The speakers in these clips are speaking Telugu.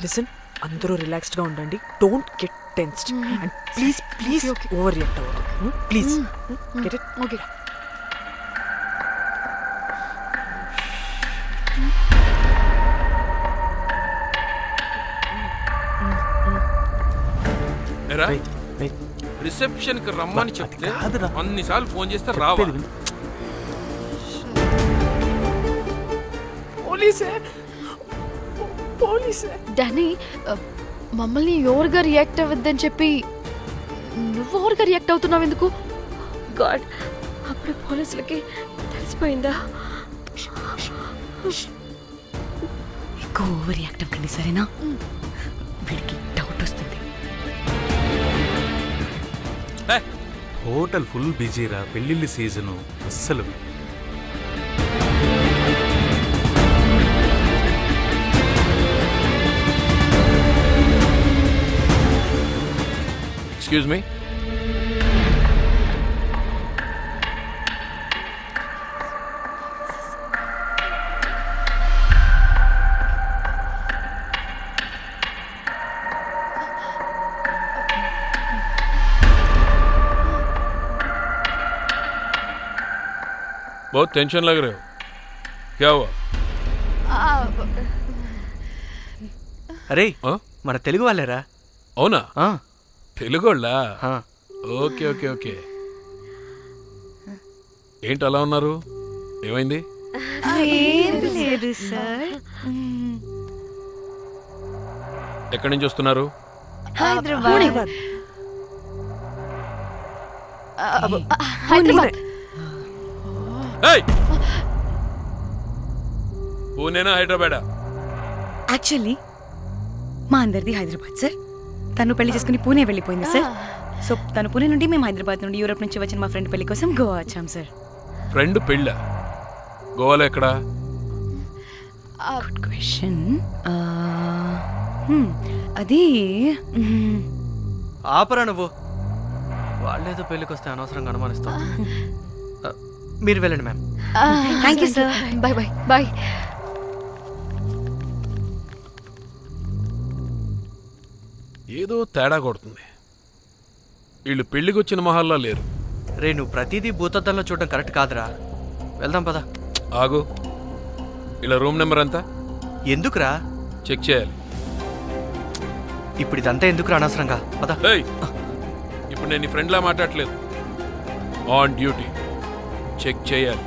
లిసన్, అందరూ రిలాక్స్డ్గా ఉండండి. Don't get tensed and please overreact అవ్వదు. Please get it. Okay. Reception కి రమ్మని చెప్తే అన్నిసార్లు ఫోన్ చేస్తే రావాలి. పోలీసే డానీ, మమ్మల్ని ఓవర్గా రియాక్ట్ అవ్వద్దని చెప్పి నువ్వు ఓవర్గా రియాక్ట్ అవుతున్నావు ఎందుకు? గాడ్, అప్పుడు పోలీసులకి తెలిసిపోయిందా? ఎక్కువ ఓవర్ రియాక్ట్ అవ్వకండి, సరేనా? వీడికి డౌట్ వస్తుంది. హోటల్ ఫుల్ బిజీరా, పెళ్ళిళ్ళ సీజను అస్సలు. Excuse me. बहुत टेंशन लग रहे हो, क्या हुआ? అరే మన తెలుగు వాళ్ళేరా? అవునా? తెలుగోళ్ళా? Okay okay okay. ఏంటి అలా ఉన్నారు? ఏమైంది? ఎక్కడి నుంచి వస్తున్నారు? హైదరాబాద్. పూణేనా హైదరాబాదా? యాక్చువల్లీ మా అందరిది హైదరాబాద్ సార్. తను పెళ్లి చేసుకుని పూణే వెళ్ళిపోయింది సార్. సో తను పూణే నుండి, మేము హైదరాబాద్ నుండి యూరోప్ నుంచి వచ్చిన మా ఫ్రెండ్ పెళ్లి కోసం గోవా వచ్చాం సార్. ఫ్రెండ్ పెళ్ళ? గోవాలో ఎక్కడా? Good question. అది ఆపరా నువ్వు. వాళ్ళేదో పెళ్ళికి వస్తే అనవసరంగా అనుమానిస్తాం. మీరు వెళ్ళండి ma'am. Thank you sir. Bye bye bye. ఏదో తేడా కొడుతుంది. వీళ్ళు పెళ్లికి వచ్చిన మహల్లా లేరు. రే, నువ్వు ప్రతిదీ భూతద్దంలో చూడడం కరెక్ట్ కాదురా. వెళ్దాం పదా. ఆగు, ఇలా రూమ్ నెంబర్ ఎంత? ఎందుకురా? చెక్ చేయాలి. ఇప్పుడు ఇదంతా ఎందుకురా అనవసరంగా? పదా. ఇప్పుడు నేను నీ ఫ్రెండ్లా మాట్లాడట్లేదు, ఆన్ డ్యూటీ. చెక్ చేయాలి.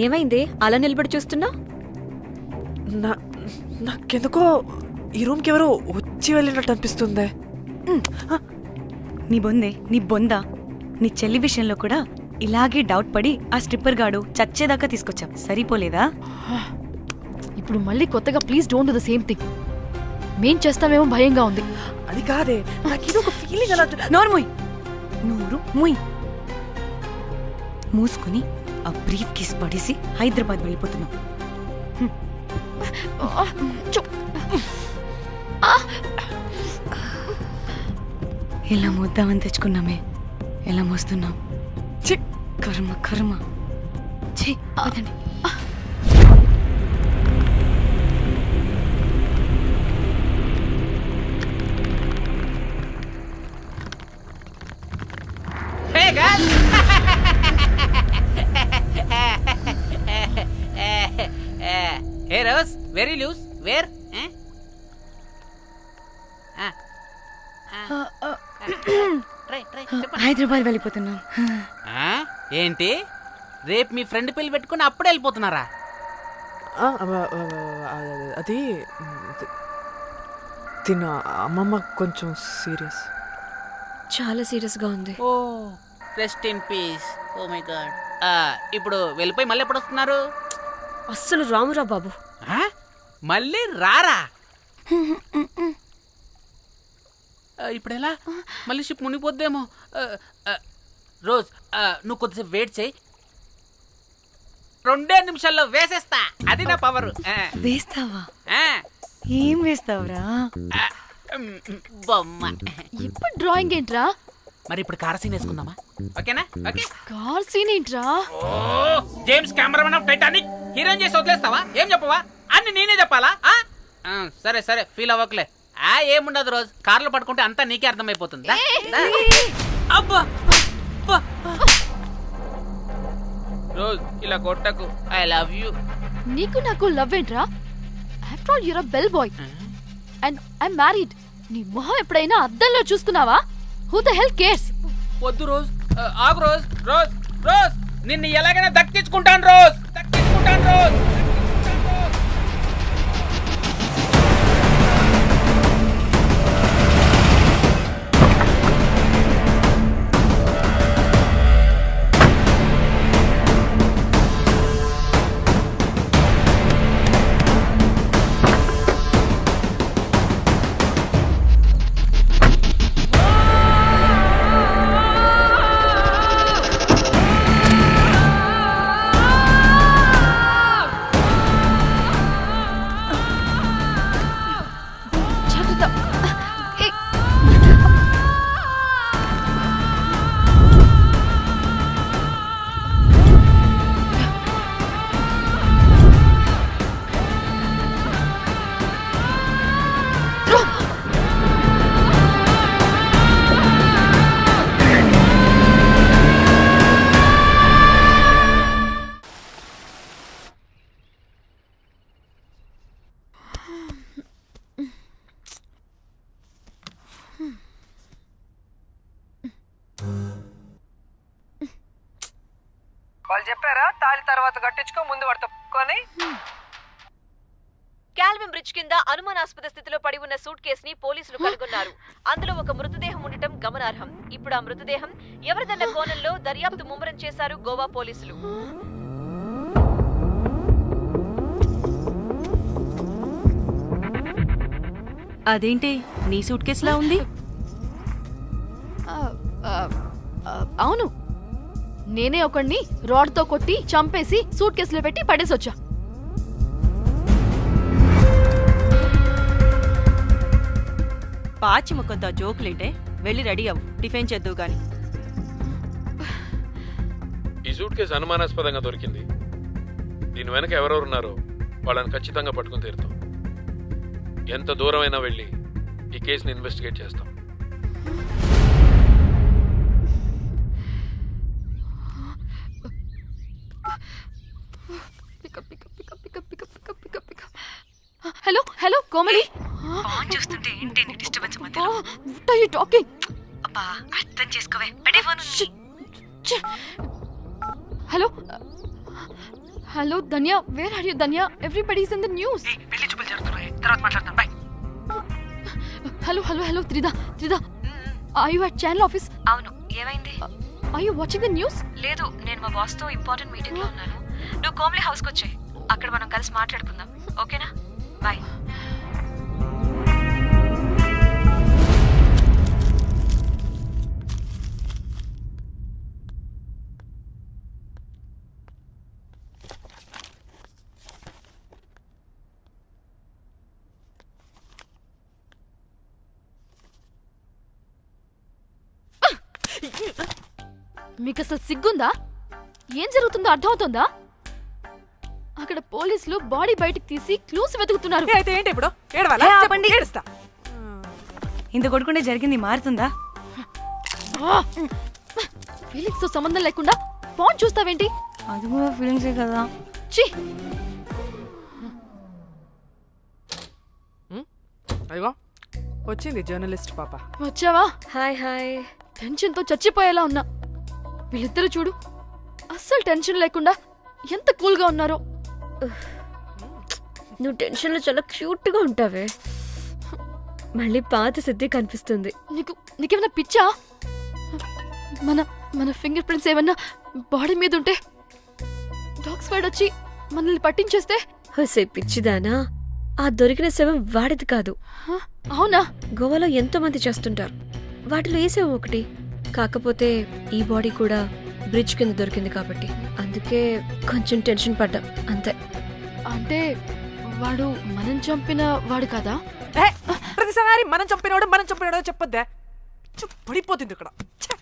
ఏమైంది అలా నిలబడి చూస్తున్నా? నాకెందుకో ఈ రూమ్కి ఎవరో వచ్చి వెళ్ళినట్టు అనిపిస్తుంది. నీ బొందా నీ చెల్లి విషయంలో కూడా ఇలాగే డౌట్ పడి ఆ స్ట్రిప్పర్ గాడు చచ్చేదాకా తీసుకొచ్చాం. సరిపోలేదా? ఇప్పుడు మళ్ళీ కొత్తగా please don't do the same thing. మేం చేస్తామేమో భయంగా ఉంది. అది కాదే, నాకు ఒక ఫీలింగ్ అలా. నోరు ముయ్. మూసుకుని ఆ బ్రీఫ్ కేస్ పడేసి హైదరాబాద్ వెళ్ళిపోతున్నాం. ఎలా మోద్దామని తెచ్చుకున్నామే, ఎలా మోస్తున్నాం. కర్మ కర్మ. Hey guys! Hey Rose, very loose. Where? Try. Hyderabad వెళ్ళిపోతున్నాం. ఏంటి రేపు మీ ఫ్రెండ్ పెళ్లి పెట్టుకుని అప్పుడే వెళ్ళిపోతున్నారా? అది తిన అమ్మమ్మ కొంచెం సీరియస్. చాలా సీరియస్గా ఉంది. Oh rest in peace. Oh my God. ఇప్పుడు వెళ్ళిపోయి మళ్ళీ ఎప్పుడు వస్తున్నారు? అస్సలు రామురా బాబు. మళ్ళీ రారా? ఇప్పుడు ఎలా? మళ్ళీ షిప్ మునిగిపోద్దేమో. రోజ్ నువ్వు కొద్దిసేపు వెయిట్ చేయి, 2 నిమిషాల్లో వేసేస్తా. అది నా పవర్. వేస్తావా? ఏం వేస్తావురా? బొమ్మ. ఇప్పుడు డ్రాయింగ్ ఏంట్రా? మరి ఇప్పుడు కార్ సీన్ వేసుకుందామా? ఓకేనా? ఓకే. కార్ సీన్ ఏంట్రా? James Cameron of Titanic heroine చేసి వదిలేస్తావా? ఏం చెప్పవా? అన్ని నేనే చెప్పాలా? సరే ఫీల్ అవ్వకలే. ఏముండదు రోజు, కార్లో పట్టుకుంటే అంతా నీకే అర్థమైపోతుంది. అబ్బా రోజ్ ఇలా కొట్టకు. I love you. నీకు నాకు లవ్ ఏంట్రా? After all you're a bell boy and I married. నీ మొహం ఎప్పుడైనా అద్దంలో చూసుకున్నావా? Who the hell cares? వద్దు రోజ్, ఆగు రోజ్. రోజ్ నిన్ను ఎలాగైనా దక్కించుకుంటాను రోజ్. వాళ్ళు చెప్పారా తాళి తర్వాత కట్టించుకో, ముందు పడుకొని. కాల్విన్ బ్రిడ్జ్ కింద అనుమానాస్పద స్థితిలో పడి ఉన్న సూట్ కేసుని పోలీసులు కనుగొన్నారు. అందులో ఒక మృతదేహం ఉండటం గమనార్హం. ఇప్పుడు ఆ మృతదేహం ఎవరిదన్న కోణంలో దర్యాప్తు ముమ్మరం చేశారు గోవా పోలీసులు. అదేంటి నీ సూట్ కేసులా ఉంది? అవును, నేనే ఒకడిని రాడ్తో కొట్టి చంపేసి సూట్ కేసులో పెట్టి పడేసొచ్చా. పాచి ముఖంతో జోకులేంటే వెళ్ళి రెడీ అవ్వు, టిఫిన్ చేద్దువు గాని. ఈ సూట్ కేసు అనుమానాస్పదంగా దొరికింది. దీని వెనక ఎవరెవరున్నారో వాళ్ళని ఖచ్చితంగా పట్టుకుని తీరుతాం. ఎంత దూరమైనా వెళ్ళి ఈ కేసుని ఇన్వెస్టిగేట్ చేస్తాం. హలో కోమలి. ఫోన్ చూస్తుంటే ఏంటి నీ డిస్టర్బెన్స్ మధ్యలో? What are you talking? అబ్బా అర్థం చేసుకోవే, పెట్టే phone. Hello Dhanya, where are you Dhanya? Everybody is in the news. పెళ్లి చూపులు జరుగుతున్నాయి, తర్వాత మాట్లాడతాం. Bye. Hello Trida, are you at channel office? అవును, ఏమైంది? Are you watching the news? లేదు, నేను మా బాస్ తో ఇంపార్టెంట్ మీటింగ్ లో ఉన్నాను. నువ్వు కోమ్లీ హౌస్ కి వచ్చేయ్, అక్కడ మనం కలిసి మాట్లాడుకుందాం. ఓకేనా? బాయ్. మీకు అసలు సిగ్గుందా? ఏం జరుగుతుందో అర్థమవుతుందా? అక్కడ పోలీసులు బాడీ బయటికి తీసి క్లూస్ వెతుకుతున్నారు. అయితే ఏంటి ఇప్పుడు? ఏడవాలా? ఆపండి. ఏడుస్తా. ఇంత కొడుకుంటే జరిగింది మారుతుందా? ఫీలింగ్స్ తో సంబంధం లేకుండా ఫోన్ చూస్తావేంటి? అది కూడా ఫీలింగ్సే కదా. ఛీ, అదిగో వచ్చింది జర్నలిస్ట్ పాప. వచ్చావా? Hi hi. టెన్షన్ తో చచ్చిపోయేలా ఉన్నా. వీళ్ళిద్దరు చూడు, అస్సలు టెన్షన్ లేకుండా ఎంత కూల్ గా ఉన్నారో. నువ్వు టెన్షన్లో చాలా క్యూట్గా ఉంటావే. మళ్ళీ పాత సిద్ధి కనిపిస్తుంది. నీకేమైనా పిచ్చా? మన మన ఫింగర్ ప్రింట్స్ ఏమన్నా బాడీ మీద ఉంటే డాగ్ స్క్వాడ్ వచ్చి మనల్ని పట్టించేస్తే? హోసే పిచ్చిదానా, ఆ దొరికిన శవం వాడిది కాదు. హ, అవునా? గోవాలో ఎంతో మంది చేస్తుంటారు, వాటిలో ఏ శవం ఒకటి. కాకపోతే ఈ బాడీ కూడా బ్రిడ్జ్ కింద దొరికింది కాబట్టి అందుకే కొంచెం టెన్షన్ పడ్డా అంతే. అంటే వాడు మనం చంపిన వాడు కదా? ఏ, ప్రతిసారి మనం చంపినాడో చెప్పొద్దే. పడిపోతుంది ఇక్కడ. ఛే!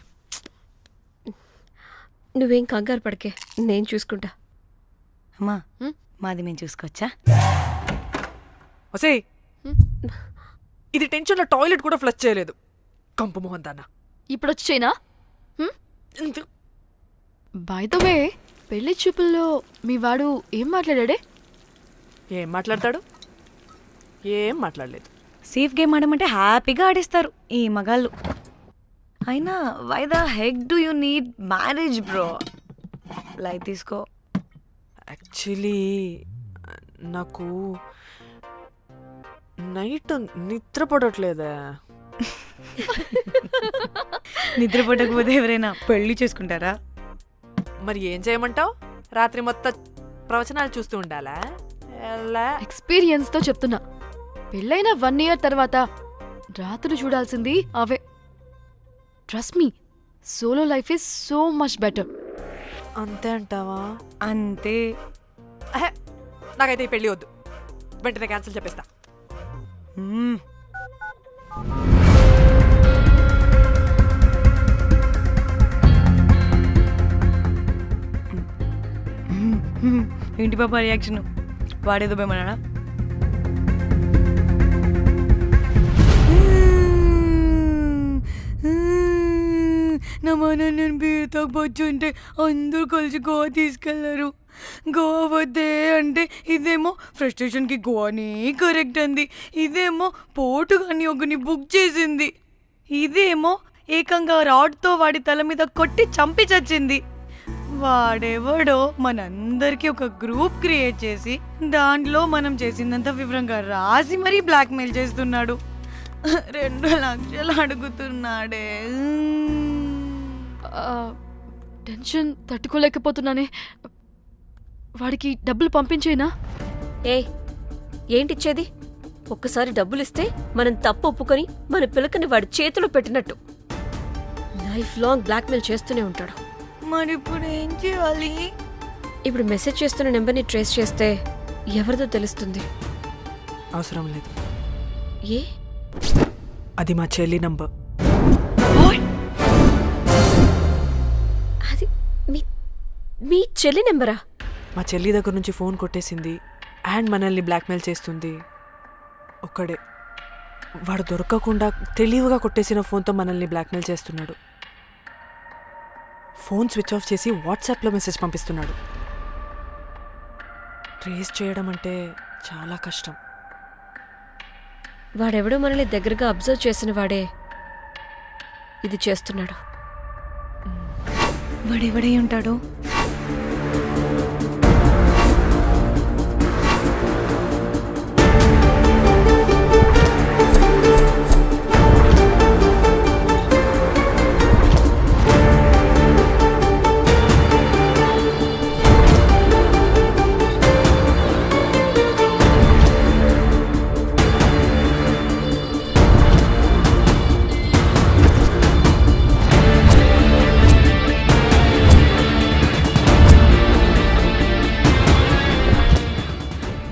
నువ్వేం కంగారు పడకే, నేను చూసుకుంటా. అమ్మా హ్మ్? మాది మేము చూసుకోవచ్చా? ఒసేయ్, ఇది టెన్షన్లో టాయిలెట్ కూడా ఫ్లష్ చేయలేదు. కంపు మొహం దాన్న. ఇప్పుడు వచ్చి చేయనా? బై ద వే, పెళ్లి చూపుల్లో మీ వాడు ఏం మాట్లాడాడే? ఏం మాట్లాడతాడు? ఏం మాట్లాడలేదు. సేఫ్ గేమ్ ఆడమంటే హ్యాపీగా ఆడిస్తారు ఈ మగాళ్ళు. అయినా why the heck do you need marriage bro? Light తీసుకో. యాక్చువల్లీ నాకు నైట్ నిద్ర పడట్లేదా. నిద్రపోటకపోతే ఎవరైనా పెళ్లి చేసుకుంటారా? మరి ఏం చేయమంటావు? రాత్రి మొత్తం ప్రవచనాలు చూస్తూ ఉండాలా? ఎలా? ఎక్స్పీరియన్స్ తో చెప్తున్నా. పెళ్ళైన 1 year తర్వాత రాత్రులు చూడాల్సింది అవే. Trust me, solo life is so much better. అంతే అంటావా? అంతే. అహే, నాకైతే ఈ పెళ్ళి వద్దు. వెంటనే క్యాన్సిల్ చెప్పేస్తా. మ్మ్. ఏంటి పాప రియాక్షన్? వాడేదో భయమన్నాడా? నా మన నేను బీరుతో వచ్చుంటే అందరూ కలిసి గోవా తీసుకెళ్లారు. గోవా వద్దే అంటే ఇదేమో ఫ్రస్ట్రేషన్కి గోవానే కరెక్ట్ అంది, ఇదేమో పోటు కానీ ఒకని బుక్ చేసింది, ఇదేమో ఏకంగా రాడ్తో వాడి తల మీద కొట్టి చంపి చచ్చింది. వాడెవడో మనందరికీ ఒక గ్రూప్ క్రియేట్ చేసి దాంట్లో మనం చేసిందంత వివరంగా రాసి మరీ బ్లాక్మెయిల్ చేస్తున్నాడు. 2 లక్షలు అడుగుతున్నాడే. టెన్షన్ తట్టుకోలేకపోతున్నానే. వాడికి డబ్బులు పంపించేనా? ఏంటిచ్చేది? ఒక్కసారి డబ్బులిస్తే మనం తప్పు ఒప్పుకొని మన పిలకని వాడి చేతిలో పెట్టినట్టు. లైఫ్ లాంగ్ బ్లాక్మెయిల్ చేస్తూనే ఉంటాడు. మరి ఇప్పుడు ఏం చేయాలి? ఇప్పుడు మెసేజ్ చేస్తున్న నెంబర్ని ట్రేస్ చేస్తే ఎవరిదో తెలుస్తుంది. అవసరం లేదు. ఏ? అది మా చెల్లి నంబర్. అది మీ చెల్లి నెంబరా? మా చెల్లి దగ్గర నుంచి ఫోన్ కొట్టేసింది అండ్ మనల్ని బ్లాక్మెయిల్ చేస్తుంది. ఒక్కడే వాడు దొరకకుండా తెలివిగా కొట్టేసిన ఫోన్తో మనల్ని బ్లాక్మెయిల్ చేస్తున్నాడు. ఫోన్ స్విచ్ ఆఫ్ చేసి వాట్సాప్లో మెసేజ్ పంపిస్తున్నాడు. ట్రేస్ చేయడం అంటే చాలా కష్టం. వాడెవడో మనల్ని దగ్గరగా అబ్జర్వ్ చేసిన వాడే ఇది చేస్తున్నాడు. వాడెవడై ఉంటాడు?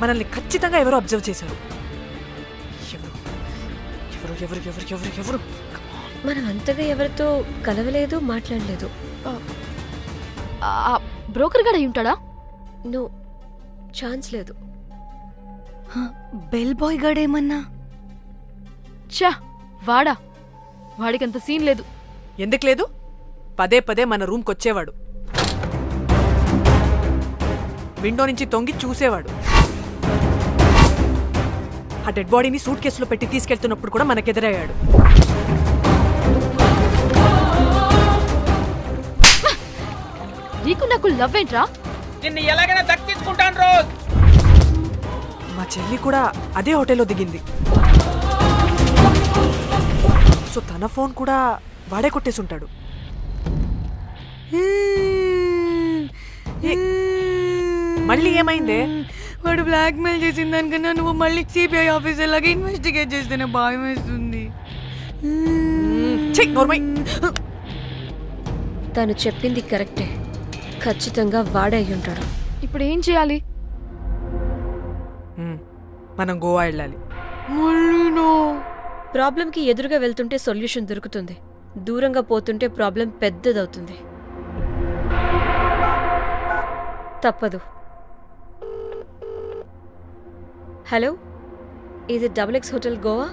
మనల్ని ఖచ్చితంగా ఎవరో అబ్జర్వ్ చేశారు. ఎవరు ఎవరు ఎవరు ఎవరు ఎవరు ఎవరు మనం అంతగా ఎవరితో కలవలేదు, మాట్లాడలేదు. బ్రోకర్ గడ ఉంటాడా? నో, ఛాన్స్ లేదు. బెల్ బాయ్ గాడేమన్నా? చా, వాడా? వాడికంత సీన్ లేదు. ఎందుకు లేదు? పదే పదే మన రూమ్కి వచ్చేవాడు. విండో నుంచి తొంగి చూసేవాడు. ఆ డెడ్ బాడీని సూట్ కేసులో పెట్టి తీసుకెళ్తున్నప్పుడు కూడా మనకెదురయ్యాడు. నీకు నాకు లవ్ ఏంట్రా? నిన్ను ఎలాగైనా దక్కించుకుంటాను రోజ్. మా చెల్లి కూడా అదే హోటల్లో దిగింది. సో తన ఫోన్ కూడా వాడే కొట్టేసుంటాడు. మళ్ళీ ఏమైందే? వాడు బ్లాక్మెయిల్ చేసిన దానికన్నా నువ్వు మళ్ళీ సిబిఐ ఆఫీసర్ లాగా ఇన్వెస్టిగేట్ చేస్తేనే భయం వేస్తుంది. ఛీ, నోర్మై. తను చెప్పింది కరెక్టే. ఖచ్చితంగా వాడే అయి ఉంటాడు. ఇప్పుడు ఏం చేయాలి? మనం గోవా వెళ్ళాలి. మళ్ళీనో? ప్రాబ్లంకి ఎదురుగా వెళ్తుంటే సొల్యూషన్ దొరుకుతుంది. దూరంగా పోతుంటే ప్రాబ్లం పెద్దదవుతుంది. తప్పదు. హలో, ఇది XX హోటల్ గోవా?